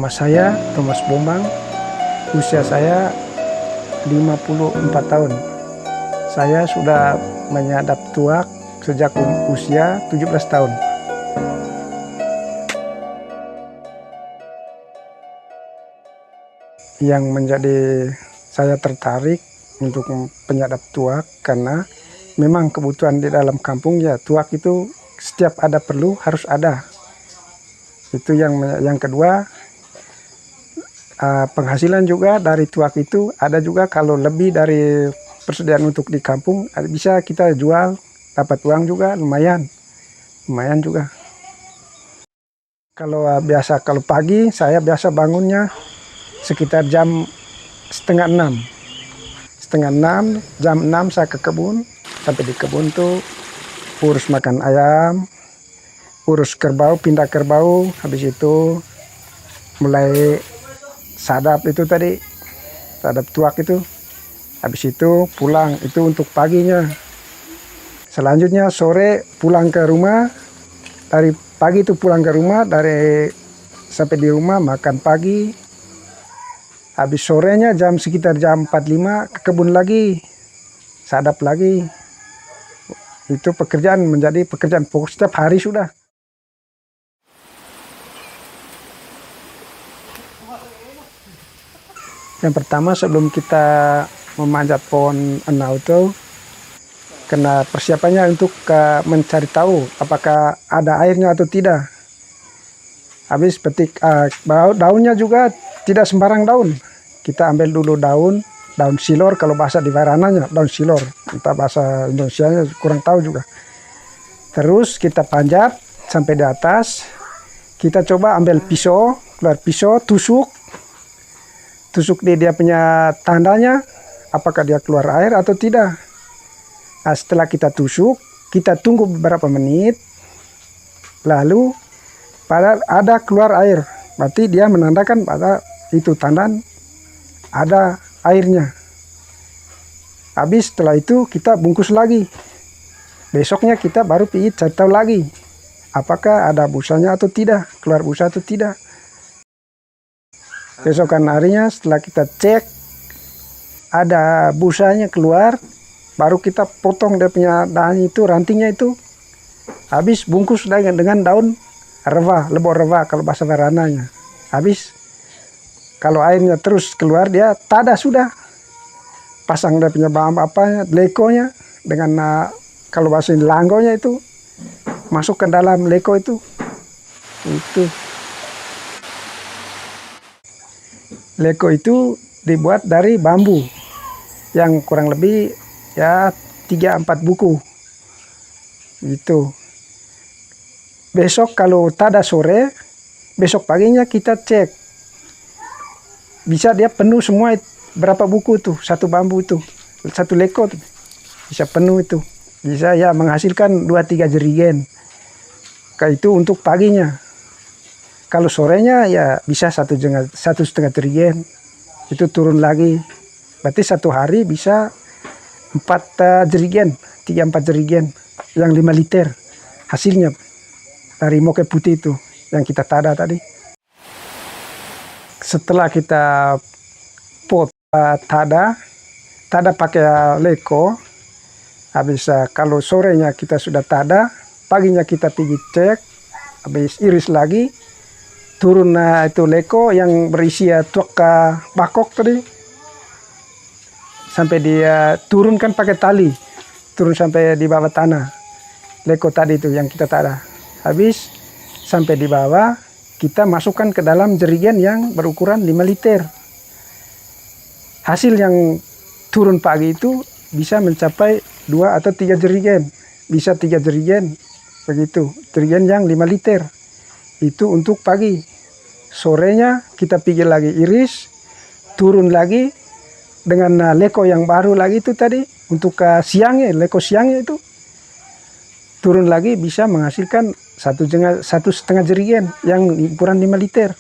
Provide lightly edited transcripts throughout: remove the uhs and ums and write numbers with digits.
Nama saya Thomas Bombang, usia saya 54 tahun. Saya sudah menyadap tuak sejak usia 17 tahun. Yang menjadi saya tertarik untuk penyadap tuak karena memang kebutuhan di dalam kampung ya tuak itu setiap ada perlu harus ada. Itu yang kedua, penghasilan juga dari tuak itu ada juga. Kalau lebih dari persediaan untuk di kampung bisa kita jual, dapat uang juga lumayan juga. Kalau kalau pagi saya biasa bangunnya sekitar jam setengah 6, jam 6 saya ke kebun. Sampai di kebun tuh urus makan ayam, urus kerbau, pindah kerbau, habis itu mulai sadap itu tadi, sadap tuak itu. Habis itu pulang, itu untuk paginya. Selanjutnya sore pulang ke rumah. Dari pagi itu pulang ke rumah, sampai di rumah makan pagi. Habis sorenya sekitar jam 4.5 ke kebun lagi, sadap lagi. Itu menjadi pekerjaan pokok setiap hari sudah. Yang pertama sebelum kita memanjat pohon enau itu, kena persiapannya untuk mencari tahu apakah ada airnya atau tidak. Habis petik daunnya juga tidak sembarang daun. Kita ambil dulu daun silor, kalau bahasa di Barananya daun silor, entah bahasa Indonesianya kurang tahu juga. Terus kita panjat sampai di atas, kita coba ambil pisau, keluar pisau, tusuk di dia punya tandanya, apakah dia keluar air atau tidak. Nah, setelah kita tusuk, kita tunggu beberapa menit, lalu pada ada keluar air, berarti dia menandakan pada itu tanda ada airnya. Habis setelah itu kita bungkus lagi. Besoknya kita baru cari tahu lagi apakah ada busanya atau tidak, keluar busa atau tidak. Besokan harinya setelah kita cek ada busanya keluar, baru kita potong dia punya daun itu, rantingnya itu. Habis bungkus dengan daun reva, lebok reva kalau bahasa Barananya. Habis kalau airnya terus keluar, dia tada sudah. Pasang dia punya lekonya dengan kalau bahasa langgonya itu masuk ke dalam leko itu. Leko itu dibuat dari bambu yang kurang lebih ya 3-4 buku. Gitu. Besok kalau tada sore, besok paginya kita cek. Bisa dia penuh semua, berapa buku tuh, satu bambu itu, satu leko tuh. Bisa penuh itu. Bisa ya menghasilkan 2-3 jerigen. Kayak itu untuk paginya. Kalau sorenya ya bisa 1,5 jerigen. Itu turun lagi. Berarti satu hari bisa 4 jerigen, 3-4 jerigen. Yang 5 liter hasilnya dari moke putih itu yang kita tada tadi. Setelah kita tada pakai leko, habis kalau sorenya kita sudah tada, paginya kita pergi cek, habis iris lagi, turun itu leko yang berisi tuak bakok tadi, sampai dia turunkan pakai tali, turun sampai di bawah tanah, leko tadi itu yang kita tada. Habis sampai di bawah, kita masukkan ke dalam jerigen yang berukuran 5 liter. Hasil yang turun pagi itu bisa mencapai 2 atau 3 jerigen. Bisa 3 jerigen, begitu. Jerigen yang 5 liter. Itu untuk pagi. Sorenya kita pergi lagi iris, turun lagi dengan leko yang baru lagi itu tadi. Untuk siangnya, leko siangnya itu. Turun lagi bisa menghasilkan 1,5 jerigen yang ukuran 5 liter.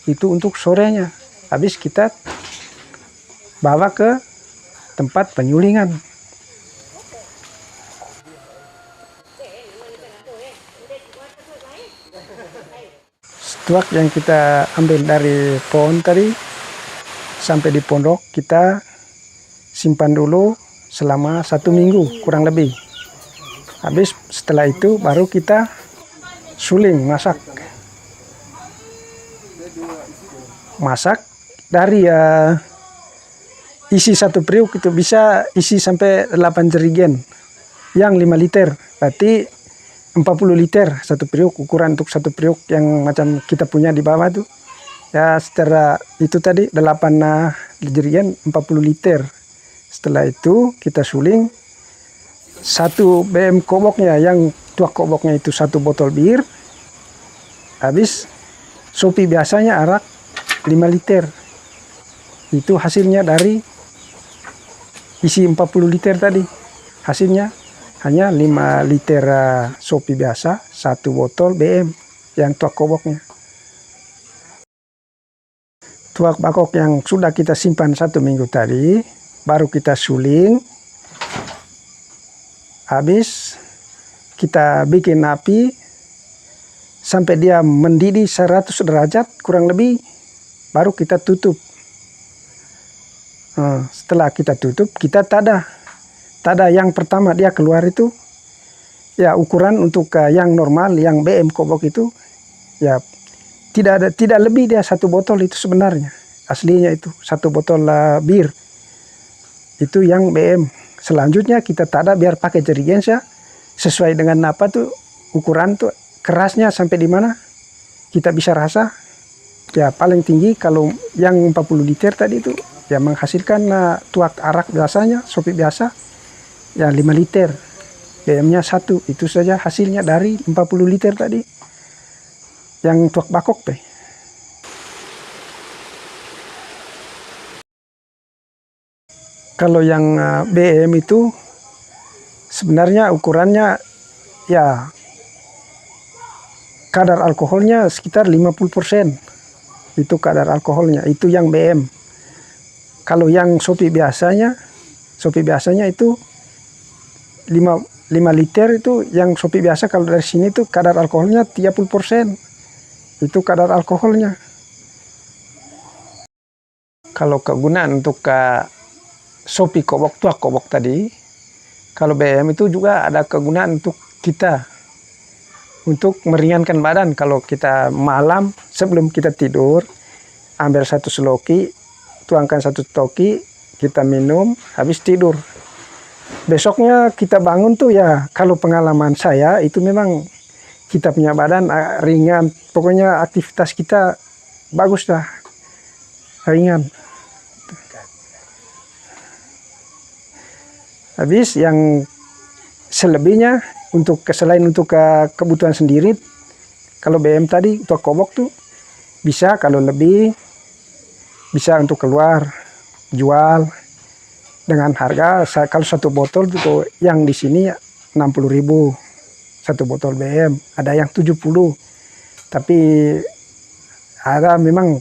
Itu untuk sorenya. Habis kita bawa ke tempat penyulingan. tuak yang kita ambil dari pohon tadi sampai di pondok kita simpan dulu selama 1 minggu kurang lebih. Habis setelah itu baru kita suling, masak dari isi 1 periuk itu bisa isi sampai 8 jerigen yang 5 liter, berarti 40 liter 1 periuk. Ukuran untuk 1 periuk yang macam kita punya di bawah tuh ya, secara itu tadi 8 jerigen 40 liter. Setelah itu kita suling 1 BM koboknya, yang tuak koboknya itu 1 botol bir. Habis sopi biasanya arak 5 liter. Itu hasilnya dari isi 40 liter tadi. Hasilnya hanya 5 liter sopi biasa, 1 botol BM yang tuak koboknya. Tuak bakok yang sudah kita simpan 1 minggu tadi baru kita suling. Habis kita bikin api sampai dia mendidih 100 derajat kurang lebih, baru kita tutup. Setelah kita tutup, kita tada yang pertama dia keluar itu ya, ukuran untuk yang normal, yang BM kobok itu ya tidak lebih dia 1 botol itu sebenarnya. Aslinya itu 1 botol bir itu yang BM. Selanjutnya kita tada biar pakai jerigen sesuai dengan apa tuh ukuran tuh kerasnya sampai di mana kita bisa rasa. Ya paling tinggi kalau yang 40 liter tadi itu ya menghasilkan tuak arak biasanya, sopi biasa ya 5 liter. BM-nya 1, itu saja hasilnya dari 40 liter tadi yang tuak bakok teh. Kalau yang BM itu sebenarnya ukurannya ya kadar alkoholnya sekitar 50%. Itu kadar alkoholnya, itu yang BM. Kalau yang sopi biasanya itu 5 liter itu yang sopi biasa. Kalau dari sini tuh kadar alkoholnya 30%. Itu kadar alkoholnya. Kalau kegunaan untuk sopi kobok, tuak kobok tadi, kalau BM itu juga ada kegunaan untuk kita, untuk meringankan badan. Kalau kita malam sebelum kita tidur, ambil 1 seloki, tuangkan 1 toki, kita minum, habis tidur. Besoknya kita bangun tuh ya, kalau pengalaman saya itu memang kita punya badan ringan. Pokoknya aktivitas kita bagus dah, ringan. Habis yang selebihnya selain untuk kebutuhan sendiri, kalau BM tadi tuak kobok tuh bisa kalau lebih bisa untuk keluar jual dengan harga kalau 1 botol tuh yang di sini 60.000 1 botol BM, ada yang 70. Tapi ada memang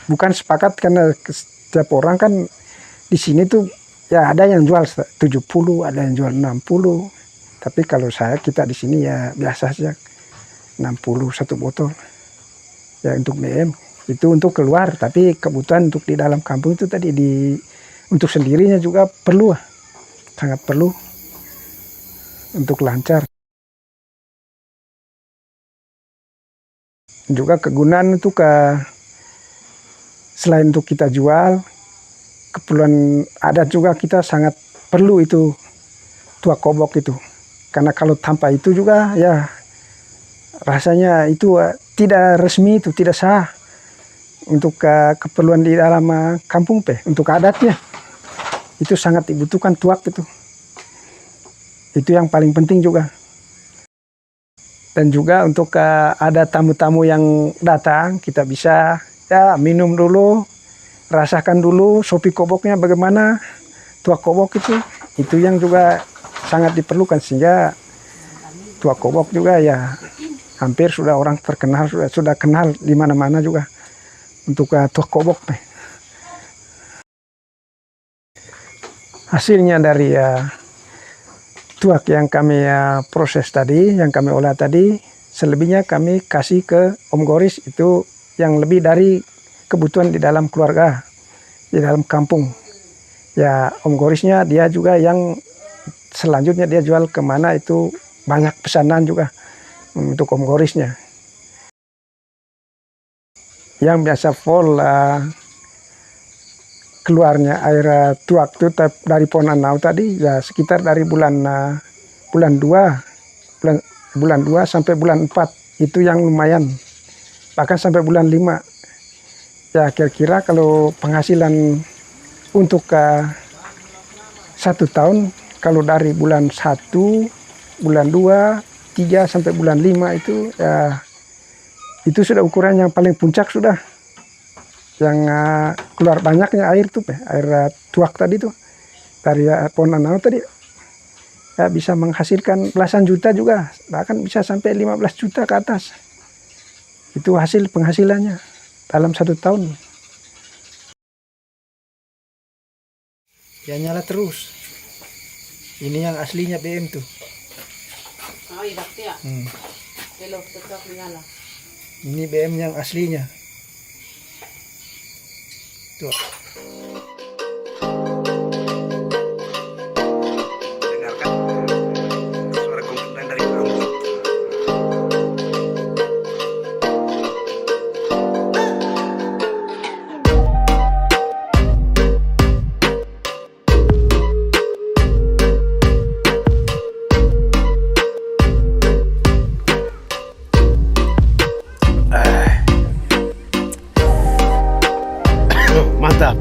bukan sepakat, karena setiap orang kan di sini tuh ya ada yang jual 70, ada yang jual 60. Tapi kalau kita di sini ya biasa saja 60 1 botol. Ya untuk BM itu untuk keluar, tapi kebutuhan untuk di dalam kampung itu tadi untuk sendirinya juga perlu, sangat perlu untuk lancar. Juga kegunaan untuk selain untuk kita jual, keperluan adat juga kita sangat perlu itu tuak kobok itu. Karena kalau tanpa itu juga ya rasanya itu tidak resmi, itu tidak sah untuk keperluan di dalam kampung untuk adatnya. Itu sangat dibutuhkan tuak itu. Itu yang paling penting juga. Dan juga untuk ada tamu-tamu yang datang, kita bisa ya minum dulu, rasakan dulu sopi koboknya bagaimana, tuak kobok itu yang juga sangat diperlukan. Sehingga tuak kobok juga ya hampir sudah orang terkenal, sudah kenal di mana-mana juga untuk tuak kobok. Hasilnya dari tuak yang kami proses tadi, yang kami olah tadi, Selebihnya kami kasih ke Om Goris, itu yang lebih dari kebutuhan di dalam keluarga, di dalam kampung. Ya Om Gorisnya dia juga yang selanjutnya dia jual kemana itu banyak pesanan juga untuk Om Gorisnya. Yang biasa full keluarnya air tuak itu dari pohon anau tadi ya sekitar dari bulan 2 sampai bulan 4 itu yang lumayan, bahkan sampai bulan 5 ya. Kira-kira kalau penghasilan untuk 1 tahun, kalau dari bulan 1, bulan 2, 3 sampai bulan 5 itu ya itu sudah ukuran yang paling puncak sudah, yang keluar banyaknya air tuh, air tuak tadi tuh dari pohon anau tadi ya, bisa menghasilkan belasan juta juga, bahkan bisa sampai 15 juta ke atas. Itu hasil penghasilannya dalam 1 tahun. Ya nyala terus. Ini yang aslinya BM tuh. Oh iya ya. Belok tetap nyala. Ini BM yang aslinya. Tuh. Dengarkan suara gonggongan dari rambut. Mantap.